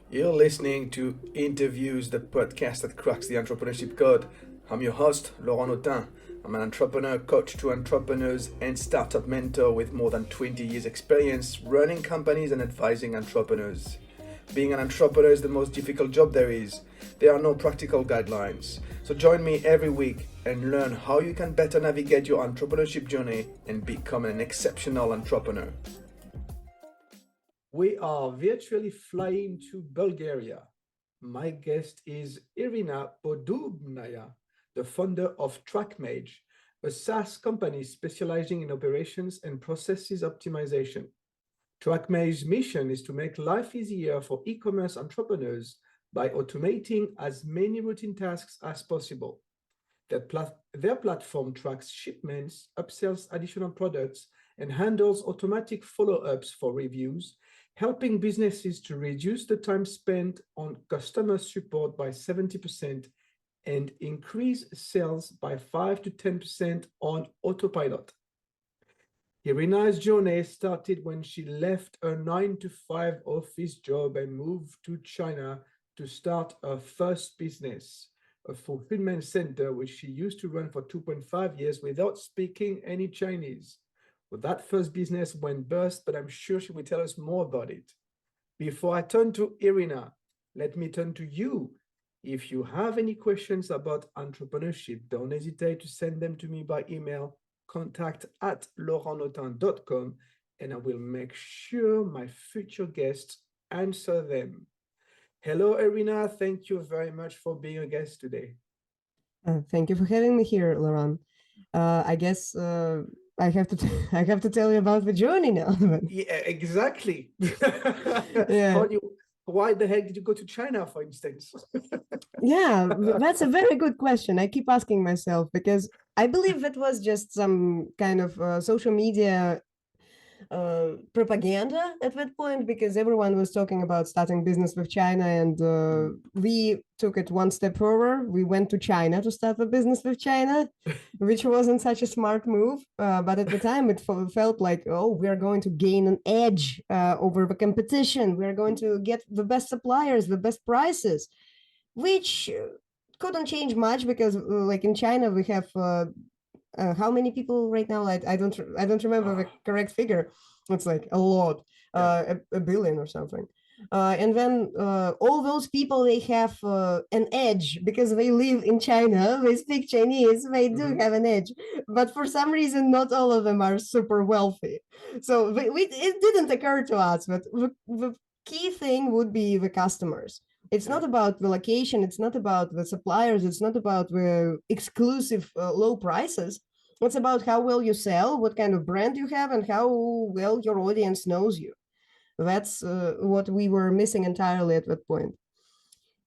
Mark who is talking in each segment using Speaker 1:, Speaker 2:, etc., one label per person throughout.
Speaker 1: You're listening to Interviews, the podcast that cracks the entrepreneurship code. I'm your host, Laurent Autin. I'm an entrepreneur, coach to entrepreneurs, and startup mentor with more than 20 years' experience running companies and advising entrepreneurs. Being an entrepreneur is the most difficult job there is. There are no practical guidelines. So join me every week and learn how you can better navigate your entrepreneurship journey and become an exceptional entrepreneur. We are virtually flying to Bulgaria. My guest is Irina Poddubnaia, the founder of TrackMage, a SaaS company specializing in operations and processes optimization. TrackMage's mission is to make life easier for e-commerce entrepreneurs by automating as many routine tasks as possible. Their platform tracks shipments, upsells additional products, and handles automatic follow-ups for reviews, helping businesses to reduce the time spent on customer support by 70% and increase sales by 5 to 10% on autopilot. Irina's journey started when she left a 9-to-5 office job and moved to China to start her first business, a fulfillment center which she used to run for 2.5 years without speaking any Chinese. Well, that first business went bust, but I'm sure she will tell us more about it. Before I turn to Irina, let me turn to you. If you have any questions about entrepreneurship, don't hesitate to send them to me by email, contact@laurentautin.com, and I will make sure my future guests answer them. Hello, Irina. Thank you very much for being a guest today.
Speaker 2: Thank you for having me here, Laurent. I guess I have to I have to tell you about the journey now.
Speaker 1: Yeah, exactly.
Speaker 2: Yeah,
Speaker 1: Why the heck did you go to China, for instance?
Speaker 2: yeah, that's a very good question. I keep asking myself because I believe it was just some kind of social media propaganda at that point because everyone was talking about starting business with China, and we took it one step further. We went to China to start a business with China, which wasn't such a smart move. But at the time, it felt like, oh, we're going to gain an edge over the competition. We're going to get the best suppliers, the best prices, which couldn't change much because, like in China, we have how many people right now? I don't remember the correct figure. It's like a lot, a billion or something. And then all those people, they have an edge because they live in China, they speak Chinese, they do have an edge. But for some reason, not all of them are super wealthy. So it didn't occur to us, but the key thing would be the customers. It's not about the location, it's not about the suppliers, it's not about the exclusive low prices. It's about how well you sell, what kind of brand you have, and how well your audience knows you. That's what we were missing entirely at that point.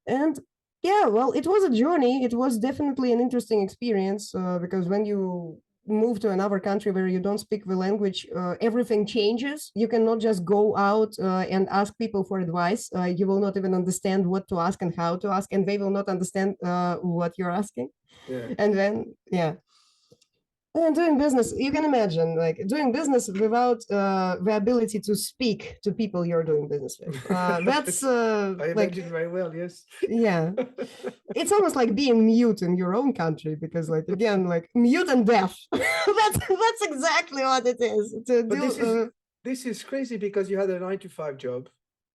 Speaker 2: And yeah, well, it was a journey. It was definitely an interesting experience because when you move to another country where you don't speak the language, everything changes. You cannot just go out and ask people for advice. You will not even understand what to ask and how to ask, and they will not understand what you're asking.
Speaker 1: Yeah.
Speaker 2: And then, yeah, and doing business, you can imagine, like doing business without the ability to speak to people you're doing business with. That's
Speaker 1: I
Speaker 2: like,
Speaker 1: imagine very well, yes.
Speaker 2: yeah, it's almost like being mute in your own country because, like, again, like mute and deaf. That's exactly what it is to
Speaker 1: But
Speaker 2: do.
Speaker 1: this is crazy because you had a 9-to-5 job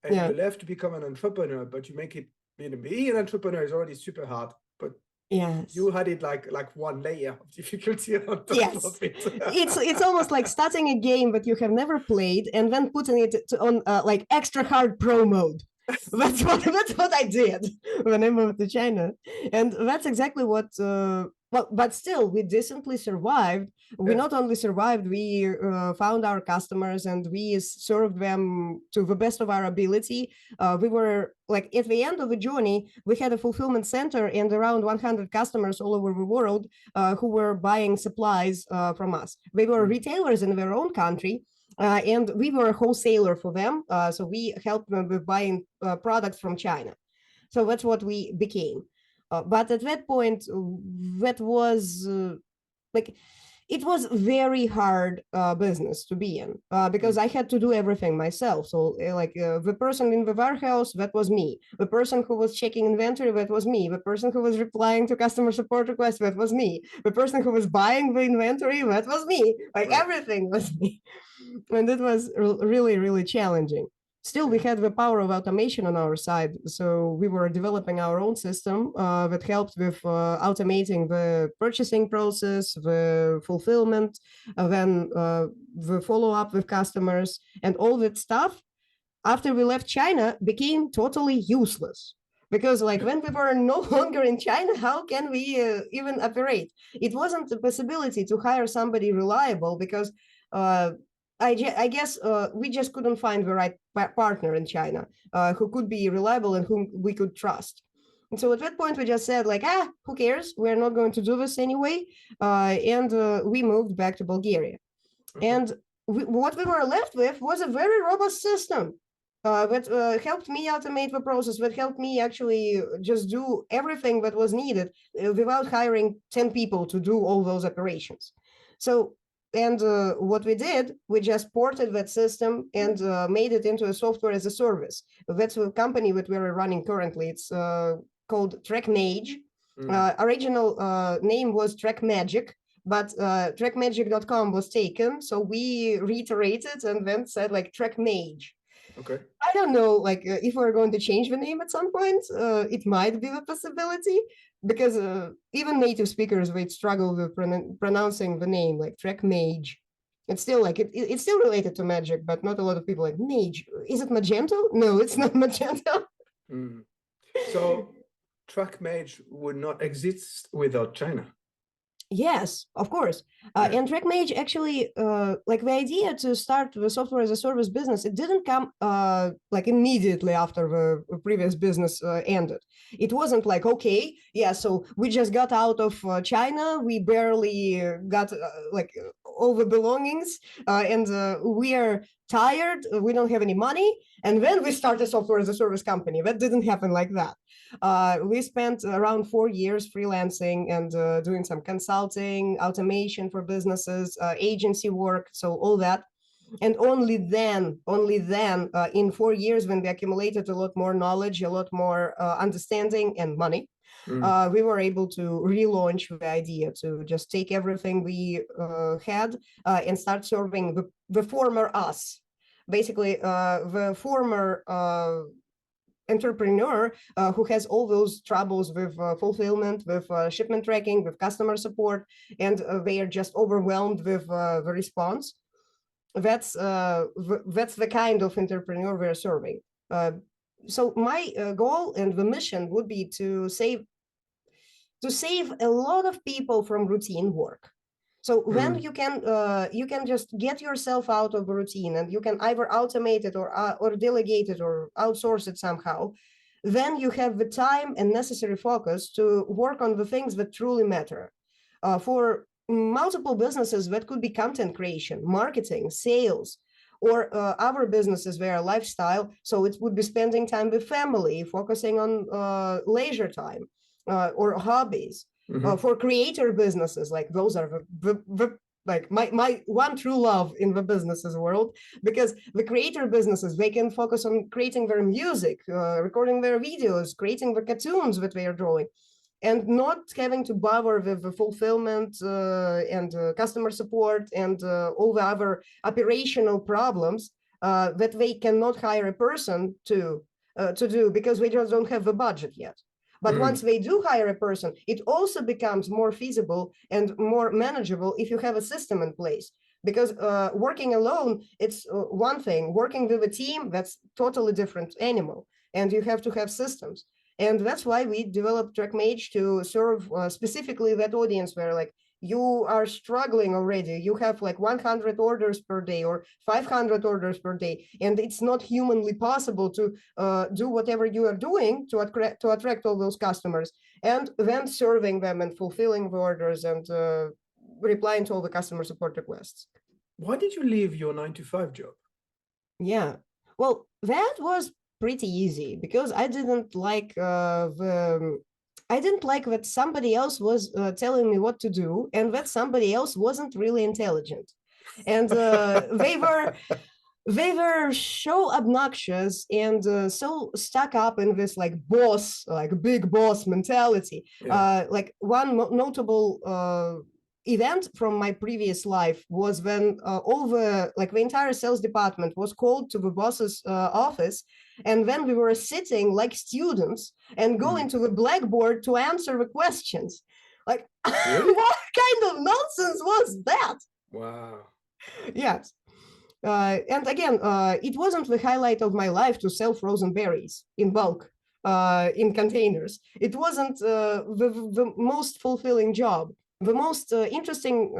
Speaker 1: and
Speaker 2: Yeah.
Speaker 1: you left to become an entrepreneur, but you make it, being an entrepreneur is already super hard, but
Speaker 2: Yes.
Speaker 1: you had it like one layer of difficulty on top
Speaker 2: Yes,
Speaker 1: of it.
Speaker 2: it's almost like starting a game that you have never played and then putting it on like extra hard pro mode. That's what I did when I moved to China, and that's exactly what. But still, we decently survived. We
Speaker 1: Yeah.
Speaker 2: not only survived, we found our customers and we served them to the best of our ability. We were like at the end of the journey, we had a fulfillment center and around 100 customers all over the world who were buying supplies from us. They were retailers in their own country, and we were a wholesaler for them. So we helped them with buying products from China. So that's what we became. But at that point, that was like it was very hard business to be in because I had to do everything myself. So the person in the warehouse, that was me. The person who was checking inventory, that was me. The person who was replying to customer support requests, that was me. The person who was buying the inventory, that was me. Like everything was me. And it was really, really challenging. Still, we had the power of automation on our side. So we were developing our own system that helped with automating the purchasing process, the fulfillment, then the follow-up with customers, and all that stuff after we left China became totally useless. Because when we were no longer in China, how can we even operate? It wasn't a possibility to hire somebody reliable because I guess we just couldn't find the right partner in China who could be reliable and whom we could trust. And so at that point, we just said who cares? We're not going to do this anyway. And we moved back to Bulgaria. And what we were left with was a very robust system that helped me automate the process, that helped me actually just do everything that was needed without hiring 10 people to do all those operations. So, and what we did, we just ported that system and made it into a software as a service. That's the company that we're running currently. It's called TrackMage. Original name was TrackMagic, but trackmagic.com was taken. So we reiterated and then said TrackMage.
Speaker 1: Okay.
Speaker 2: I don't know, if we're going to change the name at some point, it might be a possibility because even native speakers would struggle with pronouncing the name TrackMage. It's still it's still related to magic, but not a lot of people mage. Is it Magento? No, it's not Magento.
Speaker 1: So TrackMage would not exist without China.
Speaker 2: Yes, of course. And TrackMage actually, the idea to start the software as a service business, it didn't come immediately after the previous business ended. It wasn't okay, yeah, so we just got out of China, we barely got all the belongings, and we are tired, we don't have any money, and then we start a software as a service company. That didn't happen like that. We spent around 4 years freelancing and doing some consulting, automation for businesses, agency work, so all that. And only then, in 4 years, when we accumulated a lot more knowledge, a lot more understanding and money, we were able to relaunch the idea to just take everything we had and start serving the former us. Basically, the former entrepreneur who has all those troubles with fulfillment, with shipment tracking, with customer support, and they are just overwhelmed with the response. That's the kind of entrepreneur we're serving. So my goal and the mission would be to save a lot of people from routine work. So when you can just get yourself out of a routine and you can either automate it or delegate it or outsource it somehow, then you have the time and necessary focus to work on the things that truly matter. For multiple businesses, that could be content creation, marketing, sales, or other businesses where lifestyle. So it would be spending time with family, focusing on leisure time or hobbies. For creator businesses, those are my one true love in the businesses world, because the creator businesses, they can focus on creating their music, recording their videos, creating the cartoons that they are drawing, and not having to bother with the fulfillment and customer support and all the other operational problems that they cannot hire a person to do because they just don't have the budget yet. But once they do hire a person, it also becomes more feasible and more manageable if you have a system in place. Because working alone, it's one thing. Working with a team, that's totally different animal. And you have to have systems. And that's why we developed TrackMage to serve specifically that audience where you are struggling already. You have 100 orders per day or 500 orders per day, and it's not humanly possible to do whatever you are doing to attract all those customers, and then serving them and fulfilling the orders and replying to all the customer support requests.
Speaker 1: Why did you leave your 9-to-5 job?
Speaker 2: Yeah, well, that was pretty easy because I didn't like the I didn't like that somebody else was telling me what to do, and that somebody else wasn't really intelligent, and they were so obnoxious and so stuck up in this like boss, like big boss mentality.
Speaker 1: Yeah.
Speaker 2: Like one notable event from my previous life was when all the entire sales department was called to the boss's office, and then we were sitting like students and going to the blackboard to answer the questions. Like,
Speaker 1: Really?
Speaker 2: what kind of nonsense was that?
Speaker 1: Wow.
Speaker 2: Yes. And again, it wasn't the highlight of my life to sell frozen berries in bulk in containers. It wasn't the most fulfilling job. The most interesting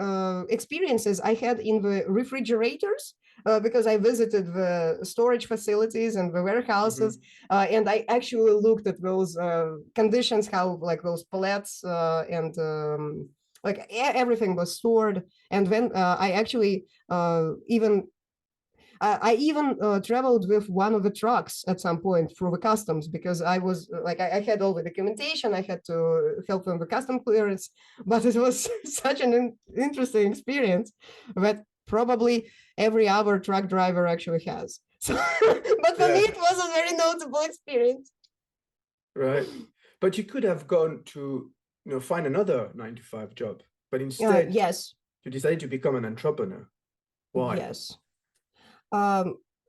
Speaker 2: experiences I had in the refrigerators, because I visited the storage facilities and the warehouses, and I actually looked at those conditions, how like those pallets and everything was stored. And then I actually even I even traveled with one of the trucks at some point through the customs, because I was like, I had all the documentation. I had to help them with custom clearance, but it was such an interesting experience that probably every other truck driver actually has. So, but for me,
Speaker 1: Yeah.
Speaker 2: it was a very notable experience.
Speaker 1: Right. But you could have gone to, find another 9 to 5 job, but instead
Speaker 2: Yes,
Speaker 1: you decided to become an entrepreneur. Why?
Speaker 2: yes.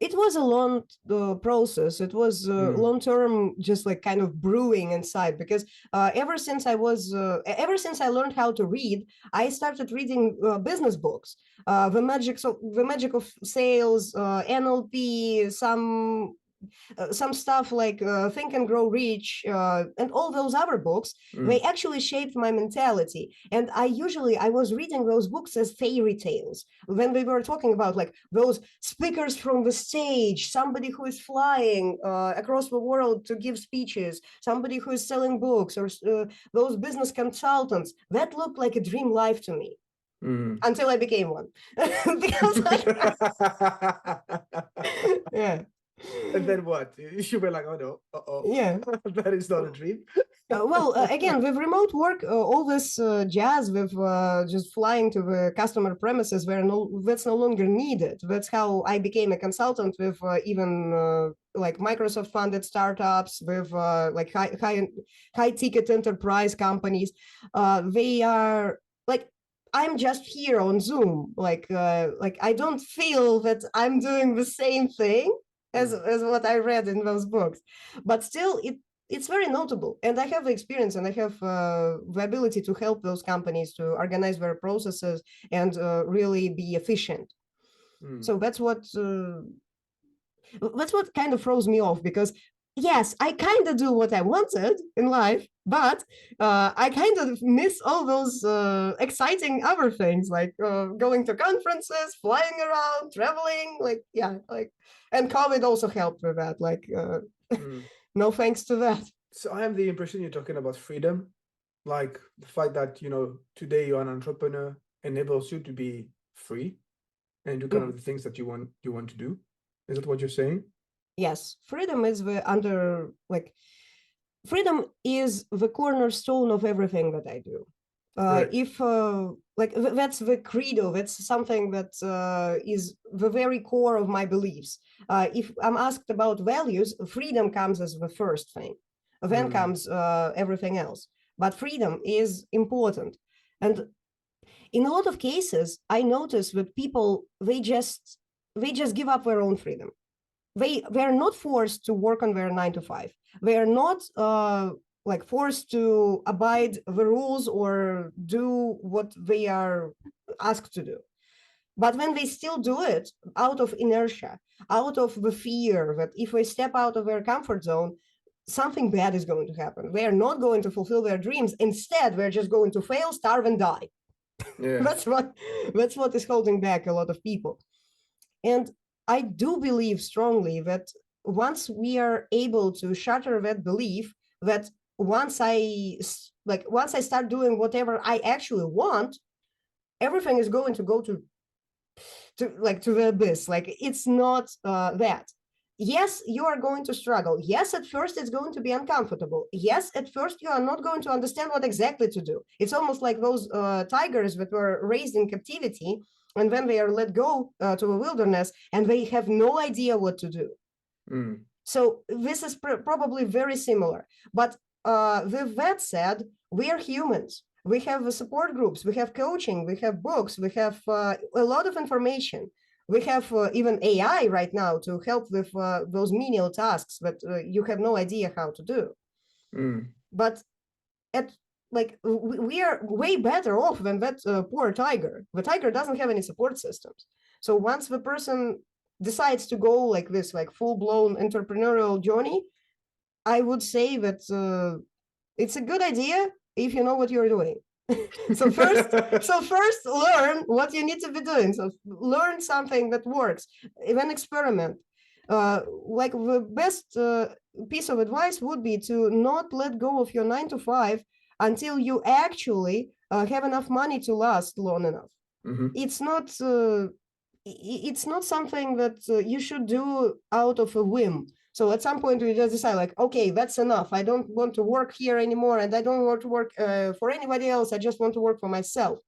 Speaker 2: It was a long process. It was long term, just like kind of brewing inside. Because ever since I learned how to read, I started reading business books, the magic of sales, NLP, some stuff like Think and Grow Rich, and all those other books. They actually shaped my mentality. And I was reading those books as fairy tales. When we were talking about like those speakers from the stage, somebody who is flying across the world to give speeches, somebody who is selling books, or those business consultants, that looked like a dream life to me. Until I became one. Because yeah.
Speaker 1: And then what? You were like, oh no,
Speaker 2: Yeah.
Speaker 1: that is not a dream.
Speaker 2: Again, with remote work, all this jazz with just flying to the customer premises, that's no longer needed. That's how I became a consultant with even like Microsoft funded startups, with like high ticket enterprise companies. They are like, I'm just here on Zoom. Like I don't feel that I'm doing the same thing as what I read in those books, but still it's very notable. And I have the experience, and I have the ability to help those companies to organize their processes and really be efficient. So that's what kind of throws me off, because yes, I kind of do what I wanted in life, but I kind of miss all those exciting other things, like going to conferences, flying around, traveling, and COVID also helped with that. No thanks to that.
Speaker 1: So I have the impression you're talking about freedom, like the fact that, today you're an entrepreneur enables you to be free and do kind of the things that you want to do. Is that what you're saying?
Speaker 2: Yes, freedom is freedom is the cornerstone of everything that I do.
Speaker 1: Right.
Speaker 2: If that's the credo, that's something that is the very core of my beliefs. If I'm asked about values, freedom comes as the first thing, then comes everything else. But freedom is important. And in a lot of cases, I notice that people, they just give up their own freedom. They're not forced to work on their 9 to 5. They are not forced to abide the rules or do what they are asked to do. But when they still do it out of inertia, out of the fear that if they step out of their comfort zone, something bad is going to happen. They are not going to fulfill their dreams. Instead, they're just going to fail, starve, and die.
Speaker 1: Yeah.
Speaker 2: That's what is holding back a lot of people. And I do believe strongly that once we are able to shatter that belief, that once I start doing whatever I actually want, everything is going to go to the abyss. Like, it's not that. yes, you are going to struggle. Yes, at first it's going to be uncomfortable. Yes, at first you are not going to understand what exactly to do. It's almost like those tigers that were raised in captivity, and when they are let go to a wilderness and they have no idea what to do. So this is probably very similar. But with that said, we are humans. We have support groups, we have coaching, we have books, we have a lot of information. We have even AI right now to help with those menial tasks that you have no idea how to do. But we are way better off than that poor tiger. The tiger doesn't have any support systems. So once the person decides to go like this, like full-blown entrepreneurial journey, I would say that it's a good idea if you know what you're doing. so first learn what you need to be doing. So learn something that works, even experiment. Like the best piece of advice would be to not let go of your 9 to 5 until you actually have enough money to last long enough. It's not something that you should do out of a whim. So at some point we just decide like, okay, that's enough. I don't want to work here anymore, and I don't want to work for anybody else. I just want to work for myself.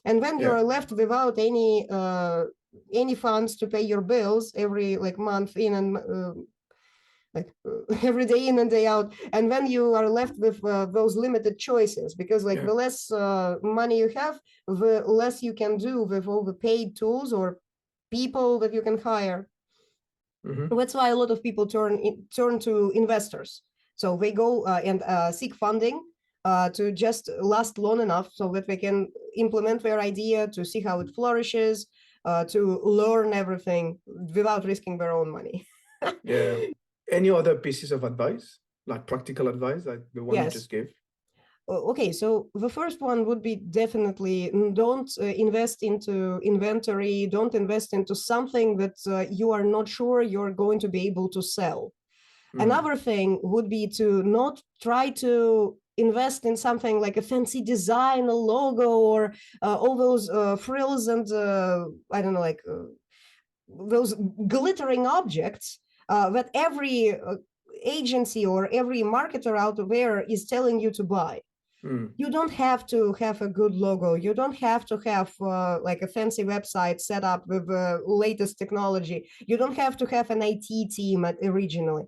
Speaker 2: And when you're left without any funds to pay your bills every month in and every day in and day out, and when you are left with those limited choices, because the less money you have, the less you can do with all the paid tools or people that you can hire. That's why a lot of people turn to investors. So they go and seek funding to just last long enough so that they can implement their idea, to see how it flourishes, to learn everything without risking their own money.
Speaker 1: Any other pieces of advice, like practical advice, like the one you just gave?
Speaker 2: Okay, so the first one would be definitely don't invest into inventory, don't invest into something that you are not sure you're going to be able to sell. Another thing would be to not try to invest in something like a fancy design, a logo, or all those frills and I don't know, those glittering objects that every agency or every marketer out there is telling you to buy. You don't have to have a good logo. You don't have to have a fancy website set up with the latest technology. You don't have to have an IT team originally.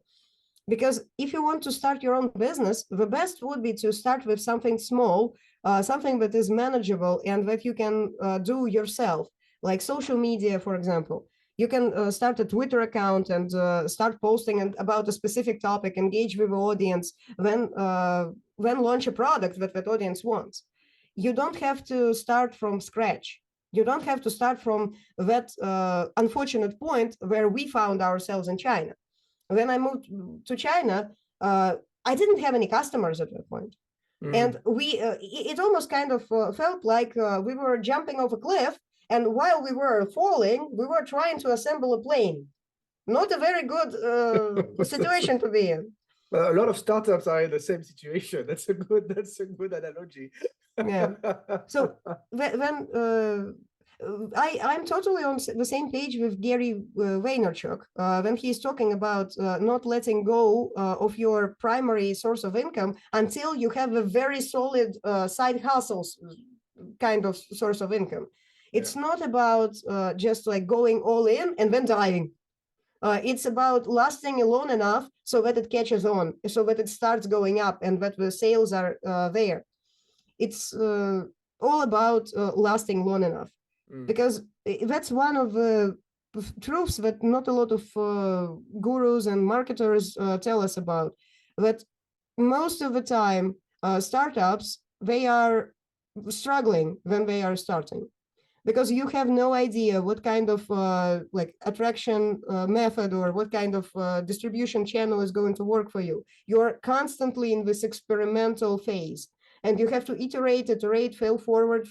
Speaker 2: Because if you want to start your own business, the best would be to start with something small, something that is manageable and that you can do yourself, like social media, for example. You can start a Twitter account and start posting about a specific topic, engage with the audience, then launch a product that that audience wants. You don't have to start from scratch. You don't have to start from that unfortunate point where we found ourselves in China. When I moved to China, I didn't have any customers at that point. And it almost kind of felt like we were jumping off a cliff, and while we were falling, we were trying to assemble a plane. Not a very good situation to be in.
Speaker 1: Well, a lot of startups are in the same situation. That's a good analogy.
Speaker 2: So when I'm totally on the same page with Gary Vaynerchuk when he's talking about not letting go of your primary source of income until you have a very solid side hustles kind of source of income. It's not about just going all in and then dying. It's about lasting long enough so that it catches on, so that it starts going up and that the sales are there. It's all about lasting long enough. Because that's one of the truths that not a lot of gurus and marketers tell us about, that most of the time startups, they are struggling when they are starting, because you have no idea what kind of attraction method or what kind of distribution channel is going to work for you. You're constantly in this experimental phase, and you have to iterate, fail forward,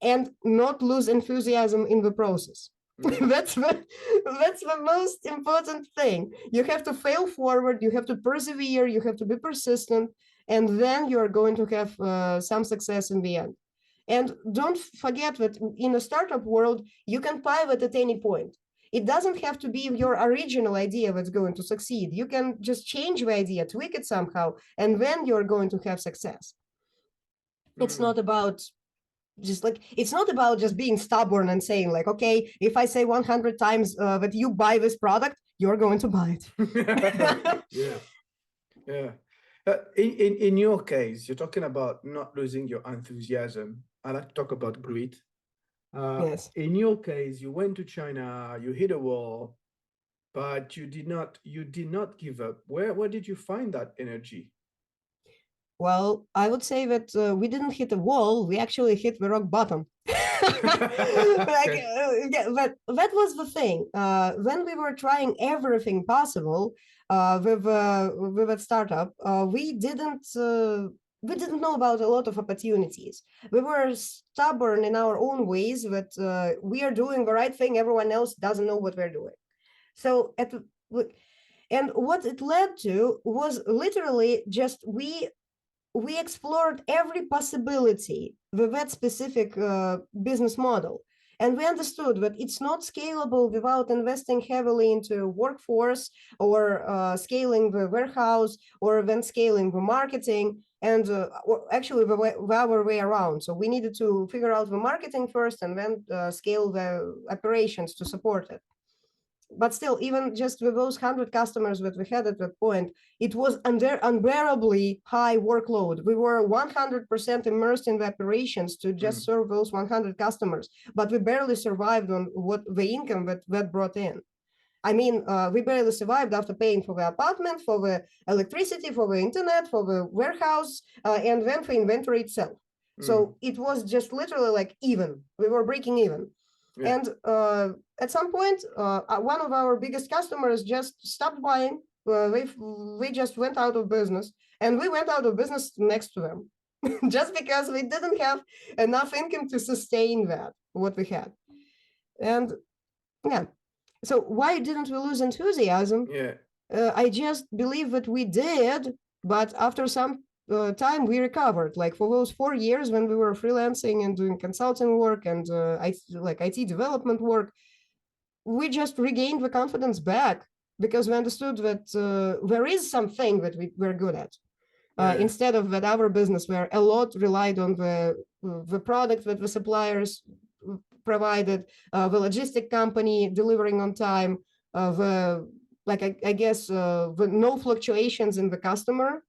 Speaker 2: and not lose enthusiasm in the process. That's the most important thing. You have to fail forward, you have to persevere, you have to be persistent, and then you're going to have some success in the end. And don't forget that in a startup world, you can pivot at any point. it doesn't have to be your original idea that's going to succeed. You can just change the idea, tweak it somehow, and then you're going to have success. It's not about just being stubborn and saying like, okay, if I say 100 times that you buy this product, you're going to buy it.
Speaker 1: Yeah. In your case, you're talking about not losing your enthusiasm. I like to talk about grit.
Speaker 2: Yes.
Speaker 1: In your case, you went to China, you hit a wall, but you did not give up. Where did you find that energy?
Speaker 2: Well, I would say that we didn't hit a wall. We actually hit the rock bottom. That was the thing. When we were trying everything possible with that startup, we didn't know about a lot of opportunities. We were stubborn in our own ways that we are doing the right thing. Everyone else doesn't know what we're doing. So and what it led to was literally just we explored every possibility with that specific business model. And we understood that it's not scalable without investing heavily into workforce or scaling the warehouse or then scaling the marketing and actually the other way around. So we needed to figure out the marketing first and then scale the operations to support it. But still, even just with those 100 customers that we had at that point, it was unbearably high workload. We were 100% immersed in the operations to just serve those 100 customers, but we barely survived on what the income that brought in. I mean, we barely survived after paying for the apartment, for the electricity, for the internet, for the warehouse, and then for inventory itself. So it was just literally like even. We were breaking even. Yeah. And at some point, one of our biggest customers just stopped buying. They just went out of business, and we went out of business next to them, just because we didn't have enough income to sustain what we had. And yeah, so why didn't we lose enthusiasm?
Speaker 1: Yeah,
Speaker 2: I just believe that we did, but after some time we recovered. Like for those 4 years when we were freelancing and doing consulting work and IT development work, we just regained the confidence back because we understood that there is something that we're good at. Instead of that our business where a lot relied on the product that the suppliers provided, the logistic company delivering on time, I guess the no fluctuations in the customer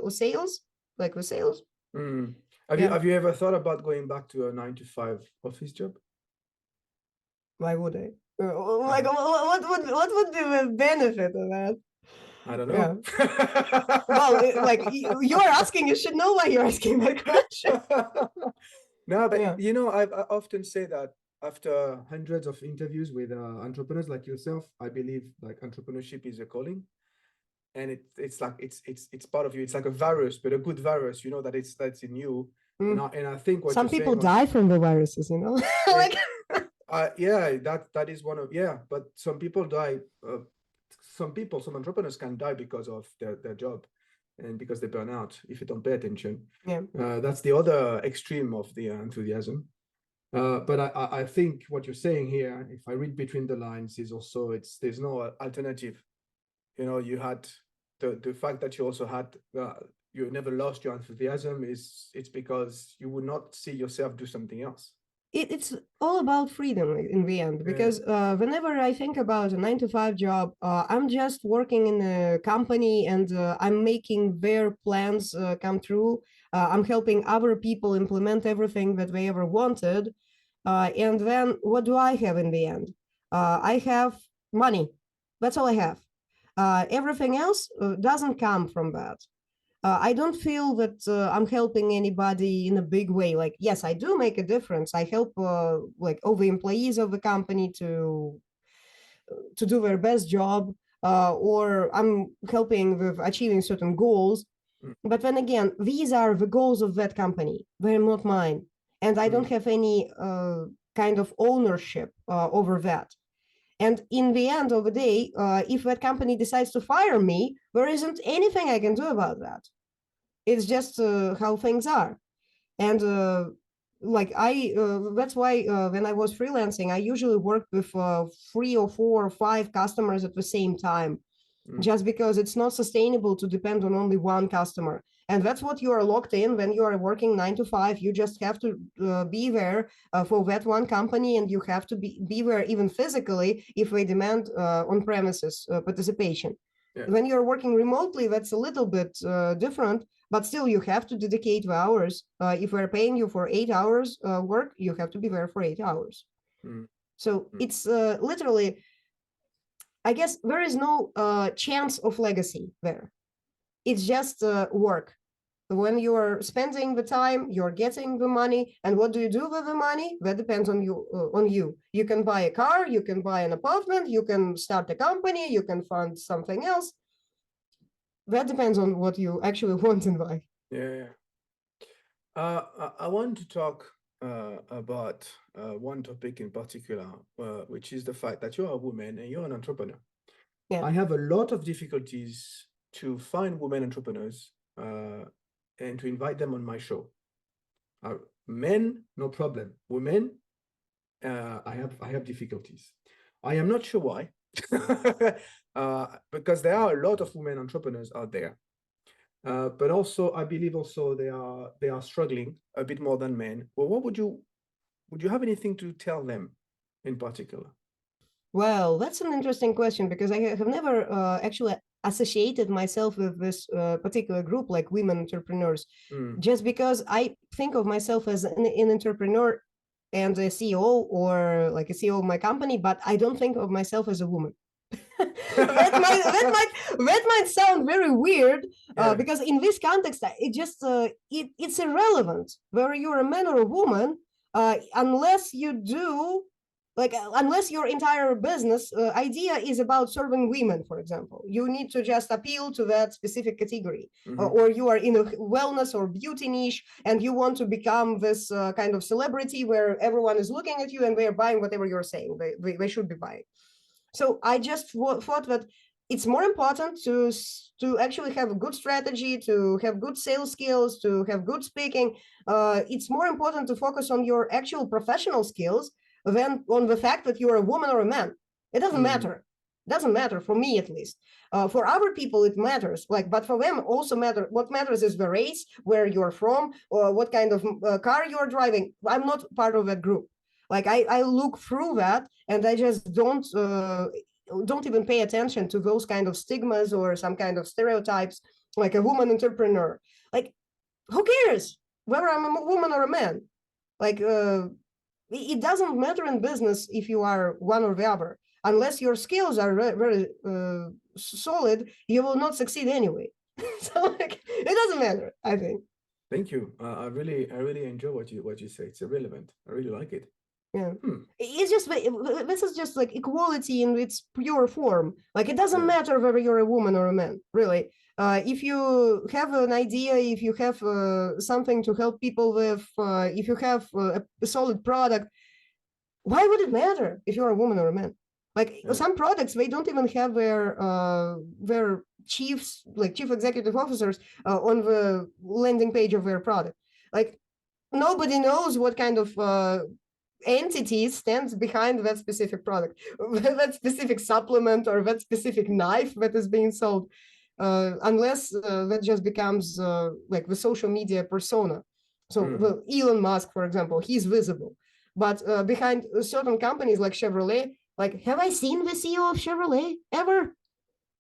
Speaker 2: sales, like the sales.
Speaker 1: Have you ever thought about going back to a 9-to-5 office job?
Speaker 2: Why would I? What would be the benefit of that?
Speaker 1: I don't know.
Speaker 2: Well, like you're asking, you should know why you're asking that question.
Speaker 1: No, but I often say that after hundreds of interviews with entrepreneurs like yourself, I believe like entrepreneurship is a calling, and it's like it's part of you. It's like a virus, but a good virus. You know that's in you, and I think what
Speaker 2: some people die from the viruses. Like.
Speaker 1: That is one of but some people die. Some entrepreneurs can die because of their job, and because they burn out if you don't pay attention. That's the other extreme of the enthusiasm. But I think what you're saying here, if I read between the lines, is also there's no alternative. You had the fact that you also had you never lost your enthusiasm it's because you would not see yourself do something else.
Speaker 2: It's all about freedom in the end, because whenever I think about a 9-to-5 job, I'm just working in a company and I'm making their plans come true. I'm helping other people implement everything that they ever wanted. And then what do I have in the end? I have money. That's all I have. Everything else doesn't come from that. I don't feel that I'm helping anybody in a big way. Like, yes, I do make a difference. I help all the employees of the company to do their best job, or I'm helping with achieving certain goals. But then again, these are the goals of that company. They're not mine. And I don't have any kind of ownership over that. And in the end of the day, if that company decides to fire me, there isn't anything I can do about that. It's just how things are. And like that's why when I was freelancing, I usually worked with 3 or 4 or 5 customers at the same time, just because it's not sustainable to depend on only one customer. And that's what you are locked in when you are working 9 to 5. You just have to be there for that one company, and you have to be there even physically if they demand on premises participation.
Speaker 1: Yeah.
Speaker 2: When you're working remotely, that's a little bit different, but still you have to dedicate the hours. If we're paying you for 8 hours work, you have to be there for 8 hours. So it's literally, I guess there is no chance of legacy there. It's just work. When you are spending the time, you're getting the money, and what do you do with the money? That depends on you. You can buy a car, you can buy an apartment, you can start a company, you can fund something else. That depends on what you actually want in life.
Speaker 1: Yeah. I want to talk about one topic in particular, which is the fact that you're a woman and you're an entrepreneur.
Speaker 2: Yeah.
Speaker 1: I have a lot of difficulties to find women entrepreneurs and to invite them on my show. Men, no problem. Women, I have difficulties. I am not sure why, because there are a lot of women entrepreneurs out there. But also, I believe also they are struggling a bit more than men. Well, would you have anything to tell them in particular?
Speaker 2: Well, that's an interesting question, because I have never actually associated myself with this particular group, like women entrepreneurs, just because I think of myself as an entrepreneur and a CEO, or like a CEO of my company, but I don't think of myself as a woman. that might sound very weird, because in this context, it's irrelevant whether you're a man or a woman, unless you do, unless your entire business idea is about serving women, for example. You need to just appeal to that specific category, or you are in a wellness or beauty niche and you want to become this kind of celebrity where everyone is looking at you and they are buying whatever you're saying they should be buying. So I just thought that it's more important to actually have a good strategy, to have good sales skills, to have good speaking. It's more important to focus on your actual professional skills than on the fact that you're a woman or a man. It doesn't matter. It doesn't matter, for me at least. For other people, it matters. But for them also matter. What matters is the race, where you're from, or what kind of car you're driving. I'm not part of that group. I look through that, and I just don't even pay attention to those kind of stigmas or some kind of stereotypes, like a woman entrepreneur. Like, who cares whether I'm a woman or a man? It doesn't matter in business if you are one or the other. Unless your skills are very solid, you will not succeed anyway. So it doesn't matter, I think.
Speaker 1: Thank you. I really enjoy what you say. It's irrelevant. I really like it.
Speaker 2: Yeah. It's just, this is just like equality in its pure form. Like, it doesn't matter whether you're a woman or a man, really. If you have an idea, if you have something to help people with, if you have a solid product, why would it matter if you're a woman or a man? Some products, they don't even have their chiefs, like chief executive officers, on the landing page of their product. Like, nobody knows what kind of entity stands behind that specific product, that specific supplement, or that specific knife that is being sold, unless that just becomes like the social media persona. So Elon Musk, for example, he's visible, but behind certain companies like Chevrolet, like, have I seen the CEO of Chevrolet ever?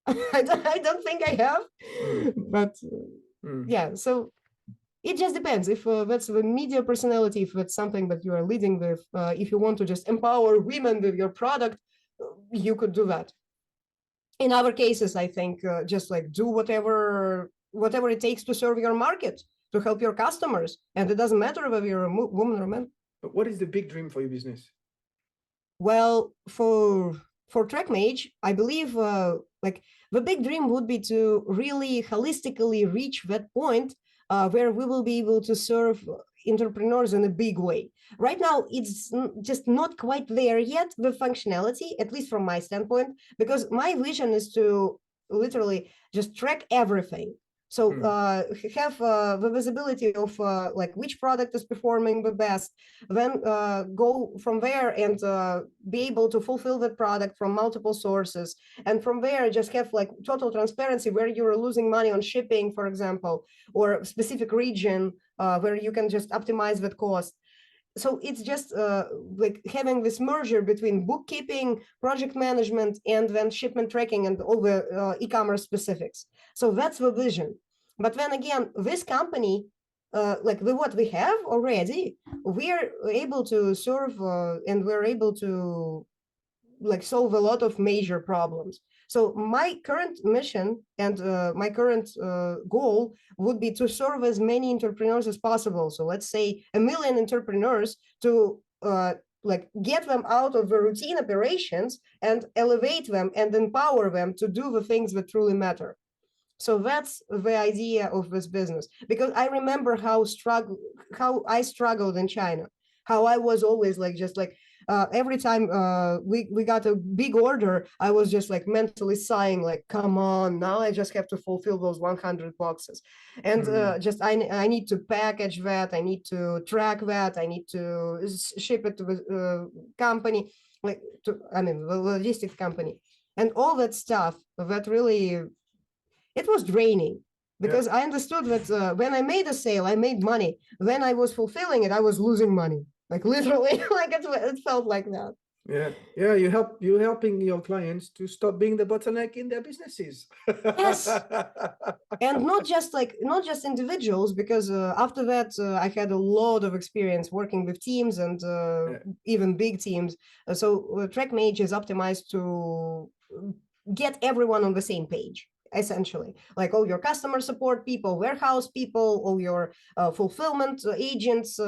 Speaker 2: I don't think I have, but yeah, so it just depends if that's the media personality, if that's something that you are leading with. If you want to just empower women with your product, you could do that. In other cases, I think just like do whatever it takes to serve your market, to help your customers, and it doesn't matter whether you're a woman or a man.
Speaker 1: But what is the big dream for your business?
Speaker 2: Well, for TrackMage, I believe like the big dream would be to really holistically reach that point where we will be able to serve entrepreneurs in a big way. Right now, it's just not quite there yet, the functionality, at least from my standpoint, because my vision is to literally just track everything. So have the visibility of like which product is performing the best, then go from there and be able to fulfill that product from multiple sources. And from there, just have like total transparency where you're losing money on shipping, for example, or specific region where you can just optimize that cost. So it's just like having this merger between bookkeeping, project management, and then shipment tracking and all the e-commerce specifics. So that's the vision. But then again, this company, like what we have already, we are able to serve and we're able to like solve a lot of major problems. So my current mission and my current goal would be to serve as many entrepreneurs as possible. So let's say 1 million entrepreneurs to like get them out of the routine operations and elevate them and empower them to do the things that truly matter. So that's the idea of this business, because I remember how I struggled in China, how I was always like just like every time we got a big order, I was just like mentally sighing, like, come on, now I just have to fulfill those 100 boxes. And just I need to package that, I need to track that, I need to ship it to the company, like to, I mean, the logistics company, and all that stuff that really, it was draining, because I understood that when I made a sale, I made money. When I was fulfilling it, I was losing money, like literally, like it felt like that.
Speaker 1: Yeah, you're helping your clients to stop being the bottleneck in their businesses.
Speaker 2: Yes, and not just individuals, because after that I had a lot of experience working with teams and even big teams. So TrackMage is optimized to get everyone on the same page, essentially, like all your customer support people, warehouse people, all your fulfillment agents,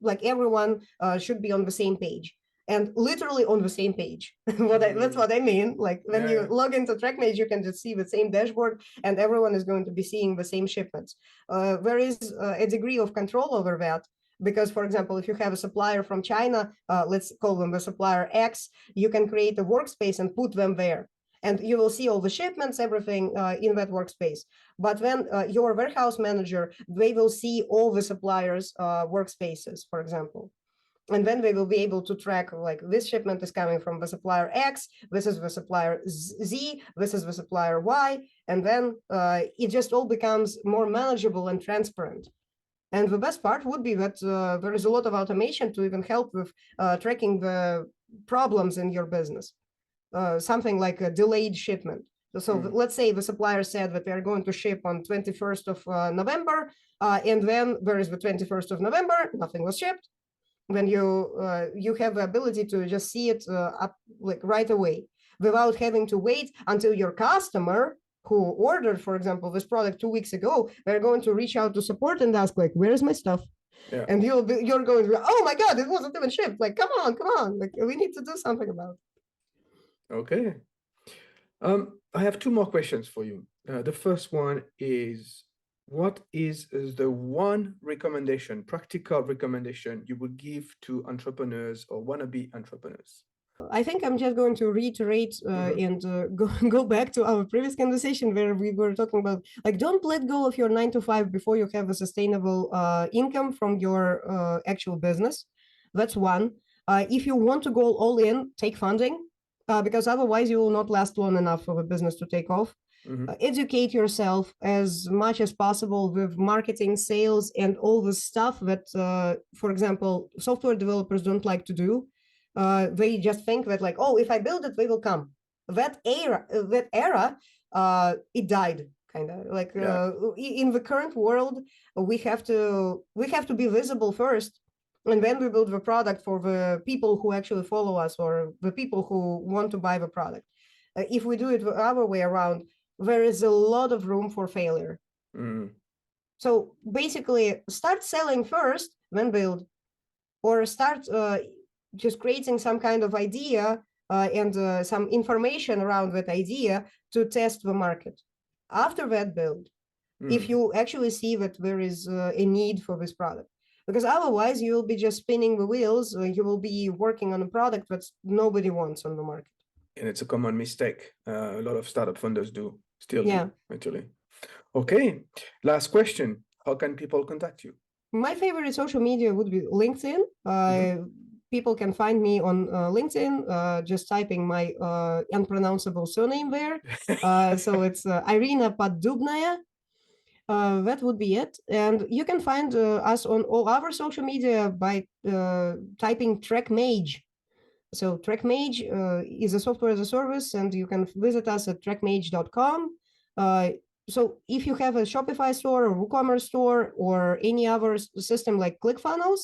Speaker 2: like everyone should be on the same page, and literally on the same page. That's what I mean. Like when you log into TrackMage, you can just see the same dashboard and everyone is going to be seeing the same shipments. There is a degree of control over that, because, for example, if you have a supplier from China, let's call them the supplier X, you can create a workspace and put them there, and you will see all the shipments, everything in that workspace. But when your warehouse manager, they will see all the suppliers' workspaces, for example. And then they will be able to track, like, this shipment is coming from the supplier X, this is the supplier Z, this is the supplier Y, and then it just all becomes more manageable and transparent. And the best part would be that there is a lot of automation to even help with tracking the problems in your business. Something like a delayed shipment. So let's say the supplier said that they are going to ship on 21st of November, and then there is the 21st of November, nothing was shipped. Then you have the ability to just see it up like right away, without having to wait until your customer who ordered, for example, this product 2 weeks ago, they're going to reach out to support and ask, like, where's my stuff? And you're going to be, oh my God, it wasn't even shipped. Like, come on, like, we need to do something about it.
Speaker 1: Okay. I have 2 more questions for you. The first one is, what is the one recommendation, practical recommendation you would give to entrepreneurs or wannabe entrepreneurs?
Speaker 2: I think I'm just going to reiterate and go back to our previous conversation where we were talking about, like, don't let go of your 9 to 5 before you have a sustainable income from your actual business. That's one. If you want to go all in, take funding, because otherwise you will not last long enough for the business to take off. Educate yourself as much as possible with marketing, sales, and all the stuff that, for example, software developers don't like to do. They just think that, like, oh, if I build it, they will come. That era, it died, kind of like in the current world. We have to be visible first, and then we build the product for the people who actually follow us or the people who want to buy the product. If we do it the other way around, there is a lot of room for failure. So basically, start selling first, then build, or start just creating some kind of idea and some information around that idea to test the market. After that, build, if you actually see that there is a need for this product. Because otherwise, you will be just spinning the wheels. You will be working on a product that nobody wants on the market.
Speaker 1: And it's a common mistake. A lot of startup funders do, still do, actually. Okay, last question. How can people contact you?
Speaker 2: My favorite social media would be LinkedIn. People can find me on LinkedIn, just typing my unpronounceable surname there. So it's Irina Poddubnaiar. That would be it. And you can find us on all our social media by typing TrackMage. So TrackMage is a software as a service, and you can visit us at trackmage.com. So if you have a Shopify store or WooCommerce store or any other system like ClickFunnels,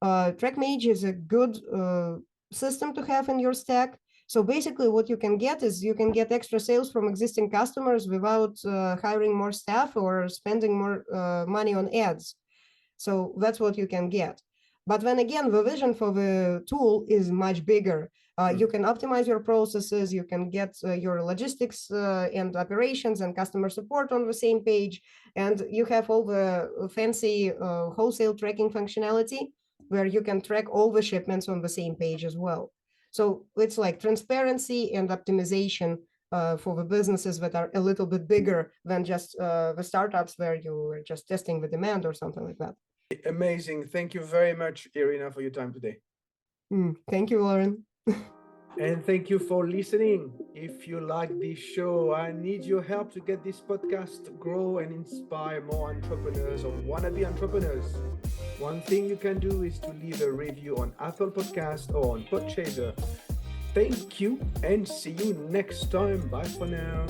Speaker 2: TrackMage is a good system to have in your stack. So basically what you can get is you can get extra sales from existing customers without hiring more staff or spending more money on ads. So that's what you can get. But then again, the vision for the tool is much bigger. You can optimize your processes, you can get your logistics and operations and customer support on the same page, and you have all the fancy wholesale tracking functionality where you can track all the shipments on the same page as well. So it's like transparency and optimization for the businesses that are a little bit bigger than just the startups where you are just testing the demand or something like that.
Speaker 1: Amazing. Thank you very much, Irina, for your time today.
Speaker 2: Thank you, Lauren.
Speaker 1: And thank you for listening. If you like this show, I need your help to get this podcast to grow and inspire more entrepreneurs or wannabe entrepreneurs. One thing you can do is to leave a review on Apple Podcast or on Podchaser. Thank you and see you next time. Bye for now.